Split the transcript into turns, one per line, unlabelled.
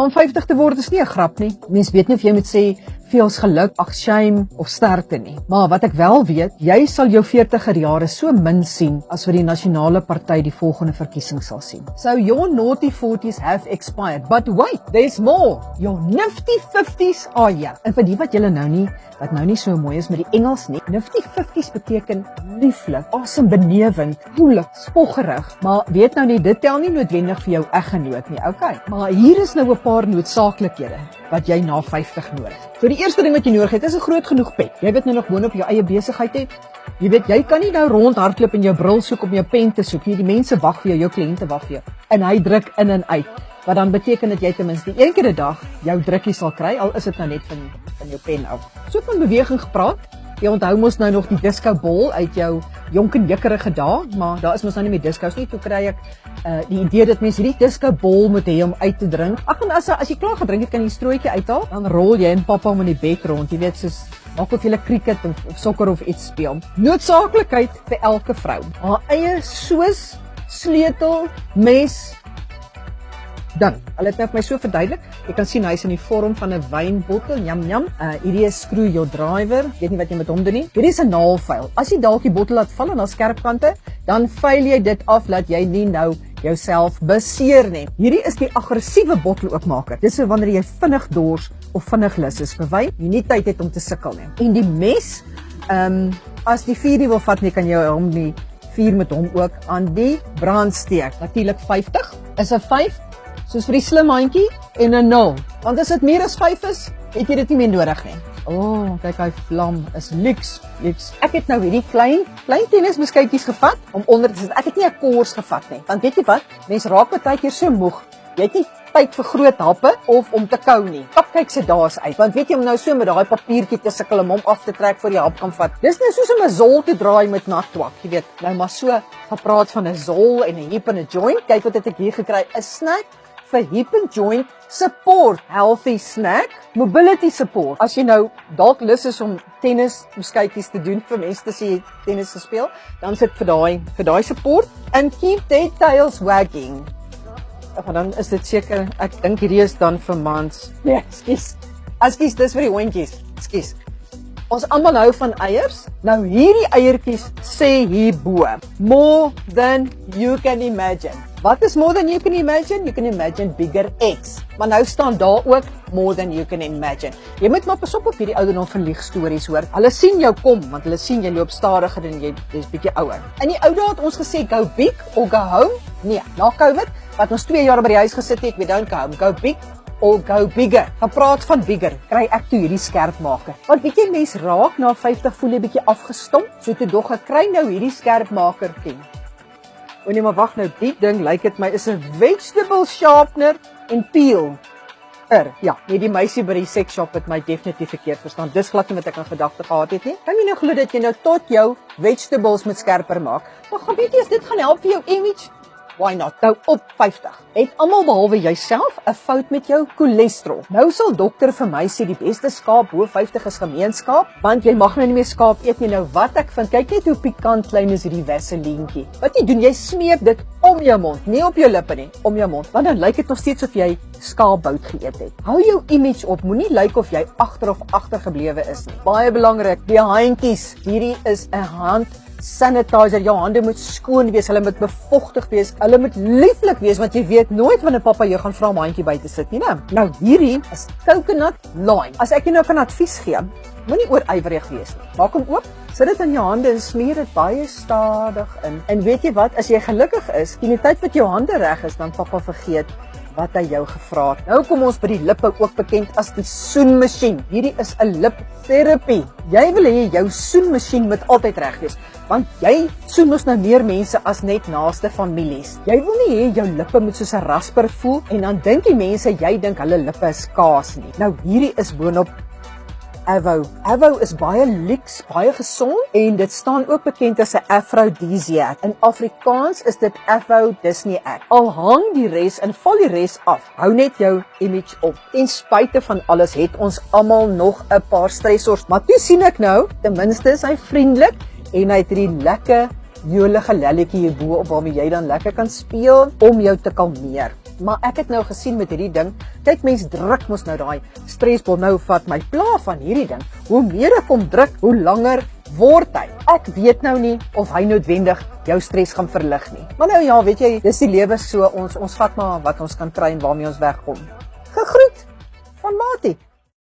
Om 50 te word is nie 'n grap nie. Mens weet nie of jy moet sê veels geluk, ag shame of sterkte nie. Maar wat ek wel weet, jy sal jou 40er jare so min sien as wat die nasionale party die volgende verkiesing sal sien. So your naughty 40s have expired, but wait, there's more. Your nifty 50s are here. En vir die wat julle wat nou nie so mooi is met die Engels nie, nifty 50s beteken lieflik, asembenewend, koelik, spoggerig. Maar weet nou nie, dit tel nie noodwendig vir jou eggenoot nie, okay? Maar hier is nou 'n paar noodsaaklikhede wat jy na 50 nodig het. So die eerste ding wat jy nodig het, is 'n groot genoeg pet. Jy weet nou nog boonop jou eie besigheid het. Jy weet, jy kan nie nou rondhardloop en jou bril soek om jou pen te soek nie. Die mense wag vir jou kliënte wag vir jou. En hy druk in en uit. Wat dan beteken dat jy ten minste een keer 'n dag jou drukkie sal kry, al is dit nou net van jou pen af. So van beweging gepraat. Jy onthou mos nou nog die disco bol uit jou jonk en jekkerige dae, maar daar is mos nou nie meer discos nie. Toe kry ek die idee dat mense hierdie disco bol moet hê om uit te drink. Ag en as jy klaar gedrink het, kan jy 'n strooitjie uithaal, dan rol jy en pappa om in die bed rond. Jy weet, soos maak of jy cricket of sokker of iets speel. Noodsaaklikheid vir elke vrou. Haar eie soos, sleutel, mes, ding. Hulle het net vir my so verduidelik. Jy kan sien hy's in die vorm van 'n wynbottel, jam. Hierdie is screw your driver. Weet nie wat jy met hom doen nie. Hierdie is 'n naalvuil. As jy dalk die bottel laat val en daar skerp kante, dan vuil jy dit af dat jy nie nou jouself beseer nie. Hierdie is die aggressiewe botteloopmaker. Dis so wanneer jy vinnig dors of vinnig lus is vir wyn, jy nie tyd het om te sukkel nie. En die mes, as die vuur nie wil vat nie, kan jy hom die vuur met hom ook aan die brand steek. Natuurlik 50 is 'n 5. Soos vir die slim handjie en 'n 0. Want as dit meer as 5 is, het jy dit nie meer nodig nie. Kyk, hy vlam is luks. Ek het nou hierdie klein tennisbeskuitjies gevat om onder te sit. Ek het nie 'n kors gevat nie. Want weet jy wat? Mense raak baie keer so moeg. Jy het nie tyd vir groot happe of om te kou nie. Kyk se daas uit. Want weet jy om nou so met daai papiertjie te sukkel om hom af te trek voor jy hap kan vat. Dis nou soos om 'n zol te draai met naktwak, jy weet. Nou maar so gepraat van 'n zol en 'n hip en 'n joint. Kyk wat het ek hier gekry. 'n snack vir hip and joint support, healthy snack, mobility support. As jy nou dalk lus is om tennis beskuitjies te doen vir mense te sê tennis te speel, dan sit vir daai support and keep their tails wagging. Dan is dit seker, ek dink hierdie is dan vir mans. Nee, ekskuus, dis vir die hondjies. Ekskuus. Ons almal hou van eiers. Nou hierdie eiertjies sê hierbo, more than you can imagine. Wat is more than you can imagine? You can imagine bigger eggs. Maar nou staan daar ook more than you can imagine. Jy moet maar pas op hierdie ouderdom van liegstories hoor. Hulle sien jou kom, want hulle sien jy loop stadiger en jy's bietjie ouer. In die ou dae het ons gesê go big or go home. Nee, na COVID, wat ons 2 jaar by die huis gesit het, we don't go home, go big or go bigger. Gepraat van bigger, kry ek toe hierdie skerpmaker. Want weet jy, mens raak na 50 voel jy bietjie afgestomp. So toe dog ek kry nou hierdie skerpmaker ken. Nee, maar wag nou, die ding lyk dit my is 'n vegetable sharpener en peel. Ja, nee, die meisie by die sex shop het my definitief verkeerd verstaan. Dis glad nie wat ek in gedagte gehad het nie. Kan jy nou glo dat jy nou tot jou vegetables met skerper maak? Maar gaan weet jy as dit gaan help vir jou image? Why not? Nou op 50. Het almal behalwe jouself 'n fout met jou cholesterol. Nou sal dokter vir my sê die beste skaap bo 50 is gemeenskap, want jy mag nou nie meer skaap eet nie. Nou wat ek vind, kyk net hoe pikant klein is hierdie vaselientjie. Wat jy doen, jy smeer dit om jou mond, nie op jou lippe nie, om jou mond. Want dan lyk dit nog steeds of jy skaapbout geëet het. Hou jou image op, moenie lyk of jy agtergeblewe is nie. Baie belangrik, die handjies. Hierdie is 'n hand sanitizer, jou hande moet skoon wees, hulle moet bevochtig wees, hulle moet lieflik wees, want jy weet nooit wanneer pappa jou gaan vra om 'n handjie by te sit nie, né? Nou hierdie is coconut lime. As ek jou nou kan advies gee, moenie oorywerig wees nie. Maak hom oop, sit dit in jou hande en smeer dit baie stadig in. En weet jy wat, as jy gelukkig is, in die tyd wat jou hande reg is, dan pappa vergeet wat hy jou gevra het. Nou kom ons by die lippe, ook bekend as die soenmasjien. Hierdie is 'n lipterapie. Jy wil hê jou soenmasjien moet altyd reg wees, want jy soen mos nou meer mense as net naaste families. Jy wil nie hê jou lippe moet soos 'n rasper voel en dan dink die mense jy dink hulle lippe is kaas nie. Nou hierdie is boonop Avo. Avo is baie luks, baie gesond en dit staan ook bekend as 'n aphrodisiac. In Afrikaans is dit aphrodisiac. Al hang die res en val die res af, hou net jou image op. Ten spyte van alles het ons almal nog 'n paar stressors, maar toe sien ek nou, ten minste is hy vriendelik en hy het hierdie lekker jolige lelletjie hierbo op waarmee jy dan lekker kan speel om jou te kalmeer. maar ek het nou gesien met hierdie ding, kyk mens druk mos nou daai stresbol nou vat my pla van hierdie ding. Hoe meer ek hom druk, hoe langer word hy. Ek weet nou nie of hy noodwendig jou stres gaan verlig nie. Maar nou ja, weet jy, dis die lewe so, ons vat maar wat ons kan kry en waarmee ons wegkom. Gegroet van Matie.